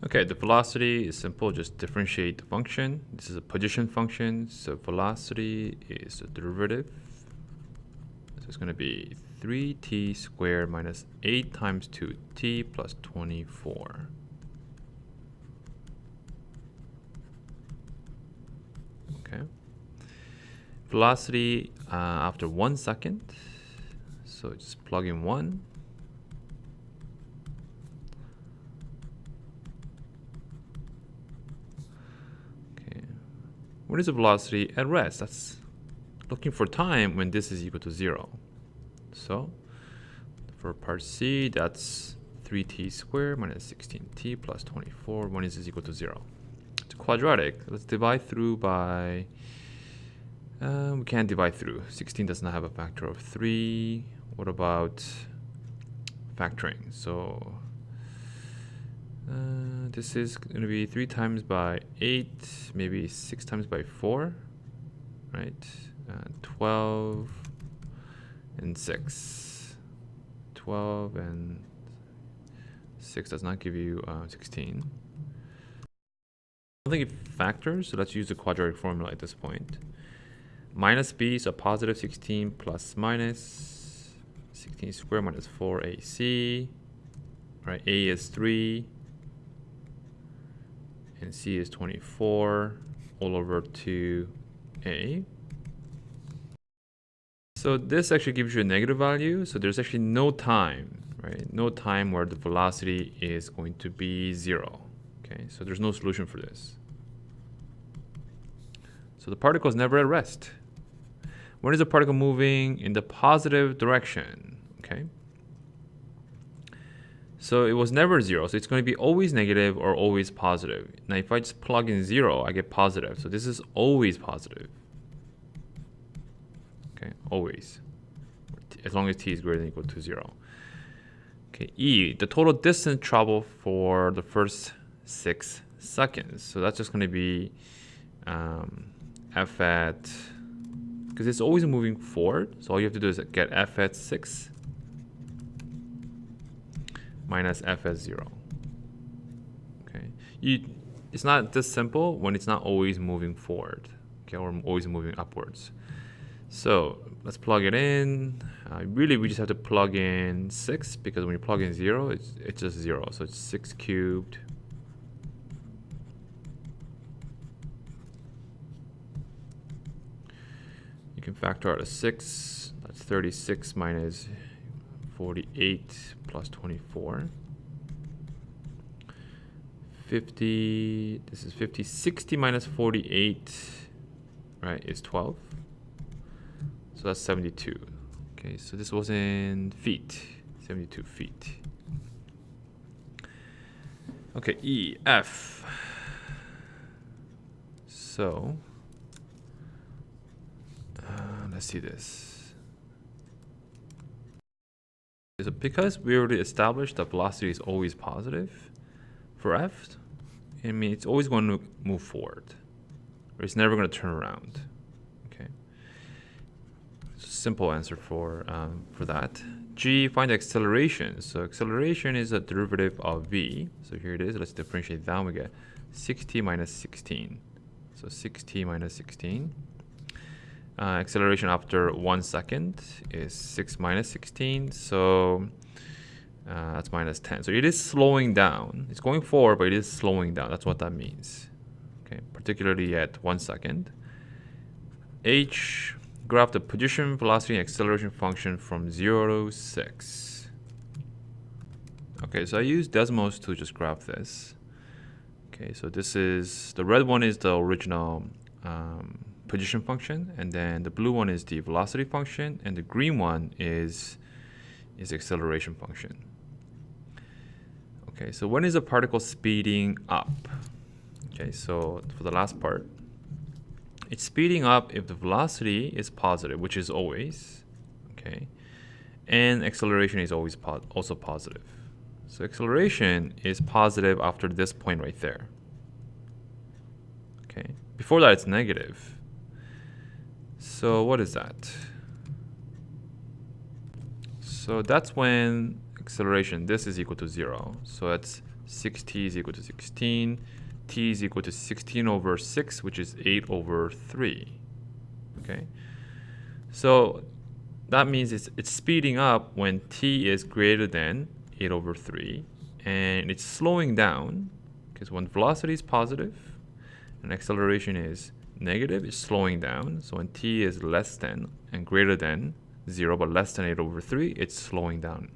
Okay, the velocity is simple. Just differentiate the function. This is a position function, so velocity is the derivative. So it's going to be 3t squared minus 8 times 2t plus 24. Okay. Velocity after 1 second. So just plug in 1. Okay. What is the velocity at rest? That's looking for time when this is equal to 0. So for part C, that's 3t squared minus 16t plus 24 when this is equal to 0. It's quadratic. Let's divide through by... we can't divide through. 16 does not have a factor of 3. What about factoring? So this is going to be 3 times by 8, maybe 6 times by 4, right? 12 and 6. 12 and 6 does not give you 16. I don't think it factors, so let's use the quadratic formula at this point. Minus b, so positive 16 plus minus 16 squared minus 4ac. Right, a is 3 and c is 24 all over 2a. So this actually gives you a negative value, so there's actually no time, right? No time where the velocity is going to be 0. Okay, so there's no solution for this. So the particle is never at rest. When is the particle moving in the positive direction? Okay. So it was never 0, so it's going to be always negative or always positive. Now if I just plug in 0, I get positive. So this is always positive. Okay, always. As long as t is greater than or equal to 0. Okay, E, the total distance traveled for the first 6 seconds. So that's just going to be f at... because it's always moving forward, so all you have to do is get f at 6 minus f at 0. Okay, it's not this simple when it's not always moving forward, okay, or always moving upwards. So let's plug it in. Really, we just have to plug in 6 because when you plug in 0, it's just 0. So it's 6 cubed. You can factor out a 6. That's 36 minus 48 plus 24. 50. This is 50. 60 minus 48, right, is 12. So that's 72. Okay, so this was in feet. 72 feet. Okay, E, F. So let's see this. So because we already established that velocity is always positive for F, I mean it's always going to move forward. It's never going to turn around. Okay. Simple answer for that. G, find the acceleration. So acceleration is a derivative of v. So here it is. Let's differentiate that. We get 6t minus 16. So 6t minus 16. Acceleration after 1 second is 6 minus 16. So that's minus 10. So it is slowing down. It's going forward, but it is slowing down. That's what that means. Okay, particularly at 1 second. H, graph the position, velocity, and acceleration function from 0 to 6. Okay, so I use Desmos to just graph this. Okay, so this is, the red one is the original position function, and then the blue one is the velocity function, and the green one is acceleration function. Okay, so when is a particle speeding up? Okay, so for the last part, it's speeding up if the velocity is positive, which is always, okay, and acceleration is always also positive. So acceleration is positive after this point right there. Okay, before that it's negative. So what is that? So that's when acceleration, this is equal to 0. So it's 6t is equal to 16. T is equal to 16 over 6, which is 8 over 3. Okay, so that means it's speeding up when t is greater than 8 over 3, and it's slowing down because when velocity is positive and acceleration is negative, it's slowing down. So when t is less than and greater than 0 but less than 8 over 3, it's slowing down.